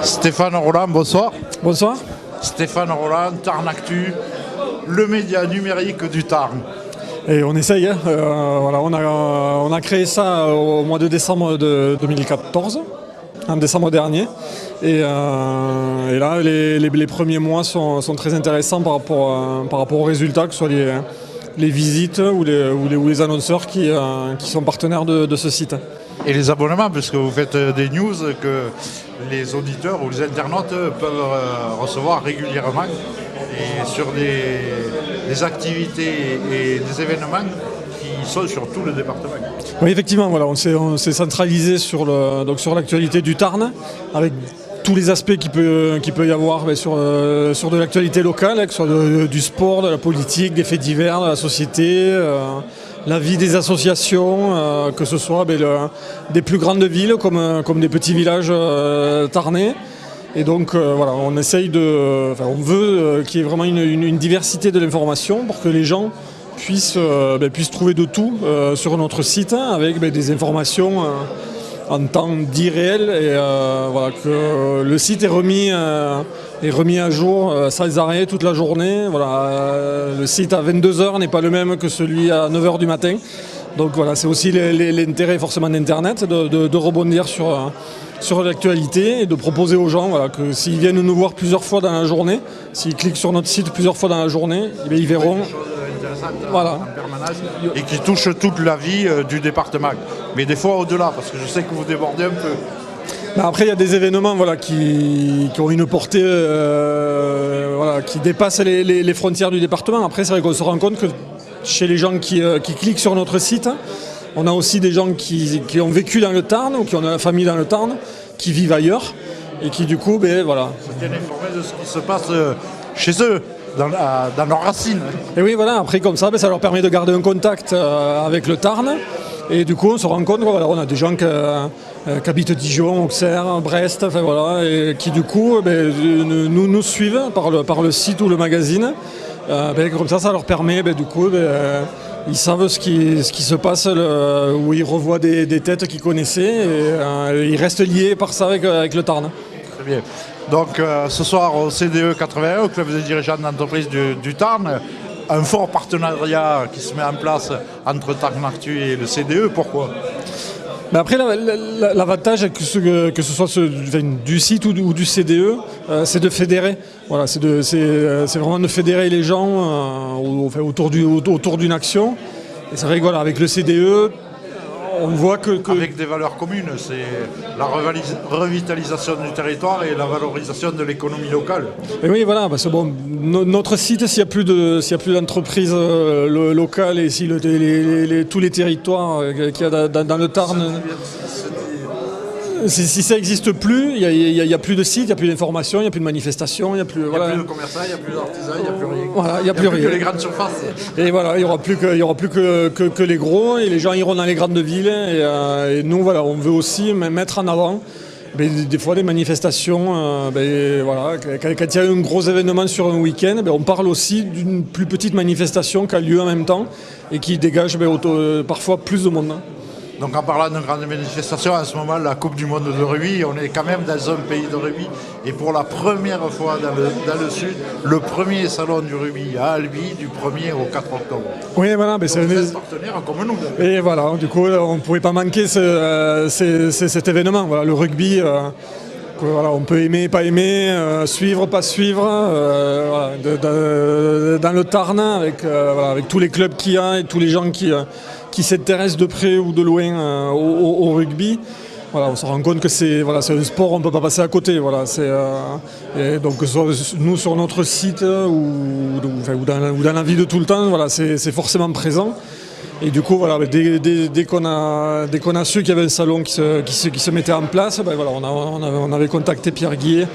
Stéphane Roland, bonsoir. Bonsoir. Stéphane Roland, Tarn Actu, le média numérique du Tarn. Et on essaye, voilà, on a créé ça au mois de décembre de 2014, en décembre dernier. Et là, les premiers mois sont très intéressants par rapport aux résultats, que ce soit les visites ou les annonceurs qui sont partenaires de ce site. Et les abonnements, puisque vous faites des news que les auditeurs ou les internautes peuvent recevoir régulièrement et sur des activités et des événements qui sont sur tout le département. Oui, effectivement, voilà, on s'est centralisé sur l'actualité du Tarn, avec tous les aspects qu'il peut y avoir sur de l'actualité locale, que ce soit du sport, de la politique, des faits divers, de la société, la vie des associations, que ce soit des plus grandes villes comme des petits villages tarnais. Et donc voilà, on veut qu'il y ait vraiment une diversité de l'information pour que les gens puissent trouver de tout sur notre site avec des informations en temps dit réel et voilà, que le site est remis à jour sans arrêt toute la journée. Voilà, le site à 22h n'est pas le même que celui à 9h du matin. Donc voilà, c'est aussi l'intérêt forcément d'Internet de rebondir sur l'actualité et de proposer aux gens que s'ils viennent nous voir plusieurs fois dans la journée, s'ils cliquent sur notre site plusieurs fois dans la journée, ils verront. Voilà. En permanence et qui touche toute la vie du département. Mais des fois au-delà, parce que je sais que vous débordez un peu. Après, il y a des événements qui ont une portée qui dépassent les frontières du département. Après, c'est vrai qu'on se rend compte que chez les gens qui cliquent sur notre site, on a aussi des gens qui ont vécu dans le Tarn ou qui ont de la famille dans le Tarn, qui vivent ailleurs et qui du coup, voilà. Se tiennent informés de ce qui se passe chez eux. Dans leurs racines. Et oui, voilà, après comme ça, ça leur permet de garder un contact avec le Tarn. Et du coup, on se rend compte qu'on a des gens qui habitent Dijon, Auxerre, Brest, enfin, voilà, et qui du coup nous suivent par le site ou le magazine. Comme ça leur permet, du coup, ils savent ce qui se passe, où ils revoient des têtes qu'ils connaissaient, et ils restent liés par ça avec le Tarn. Très bien. Donc ce soir au CDE 81, au Club des dirigeants d'entreprise du Tarn, un fort partenariat qui se met en place entre Tarn Actu et le CDE. Pourquoi ? Après, l'avantage, que ce soit du site ou du CDE, c'est de fédérer. Voilà, c'est vraiment de fédérer les gens autour d'une action. Et c'est vrai que avec le CDE, on voit que... Avec des valeurs communes, c'est la revitalisation du territoire et la valorisation de l'économie locale. Et oui, voilà, parce que notre site, s'il n'y a plus d'entreprises locales et si tous les territoires qu'il y a dans le Tarn... Si ça n'existe plus, il n'y a plus de site, il n'y a plus d'informations, il n'y a plus de manifestations, il n'y a plus... Il n'y a plus de commerçants, il n'y a plus d'artisans, il n'y a plus rien. Voilà, il n'y a plus rien. Que les grandes surfaces. Et voilà, il n'y aura plus que les gros, et les gens iront dans les grandes villes. Et nous, voilà, on veut aussi mettre en avant des fois des manifestations. Voilà, quand il y a un gros événement sur un week-end, on parle aussi d'une plus petite manifestation qui a lieu en même temps et qui dégage parfois plus de monde. Donc en parlant de grandes manifestations, en ce moment, la Coupe du Monde de rugby, on est quand même dans un pays de rugby. Et pour la première fois dans le Sud, le premier salon du rugby à Albi, du 1er au 4 octobre. Oui, voilà. C'est un partenaire comme nous. Et voilà, du coup, on ne pouvait pas manquer cet événement. Voilà, le rugby, on peut aimer, pas aimer, suivre, pas suivre. Dans le Tarn, avec tous les clubs qu'il y a et tous les gens qui s'intéressent de près ou de loin au rugby. Voilà, on se rend compte que c'est un sport, on ne peut pas passer à côté. Voilà, et donc que ce soit nous sur notre site ou dans la vie de tout le temps, voilà, c'est forcément présent. Et du coup, voilà, dès qu'on a su qu'il y avait un salon qui se mettait en place, on avait contacté Pierre Guillet,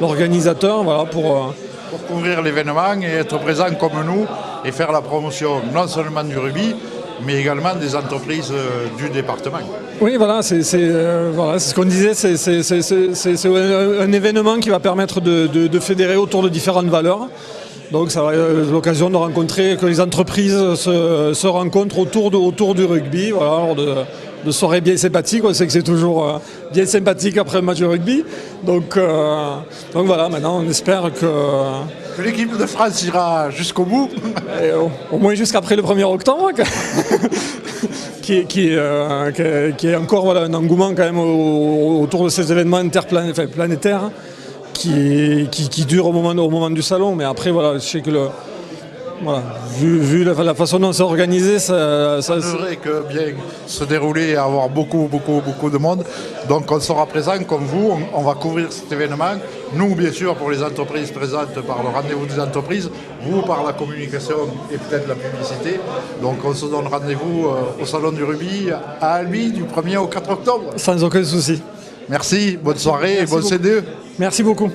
l'organisateur, pour couvrir l'événement et être présent comme nous et faire la promotion non seulement du rugby, mais également des entreprises du département. Oui, voilà, c'est ce qu'on disait, c'est un événement qui va permettre de fédérer autour de différentes valeurs. Donc ça va être l'occasion de rencontrer, que les entreprises se rencontrent autour du rugby, voilà, de soirées bien sympathiques. On sait que c'est toujours bien sympathique après le match de rugby. Donc voilà, maintenant on espère Que l'équipe de France ira jusqu'au bout. et au moins jusqu'après le 1er octobre, qui est encore voilà, un engouement quand même autour de ces événements planétaires qui durent au moment du salon. Mais après, voilà, je sais que voilà, vu la façon dont c'est organisé, ça devrait que bien se dérouler et avoir beaucoup de monde. Donc on sera présent comme vous, on va couvrir cet événement. Nous, bien sûr, pour les entreprises présentes par le rendez-vous des entreprises, vous par la communication et peut-être la publicité. Donc on se donne rendez-vous au Salon du Rugby à Albi du 1er au 4 octobre. sans aucun souci. Merci, bonne soirée et bonne CDE. Merci beaucoup.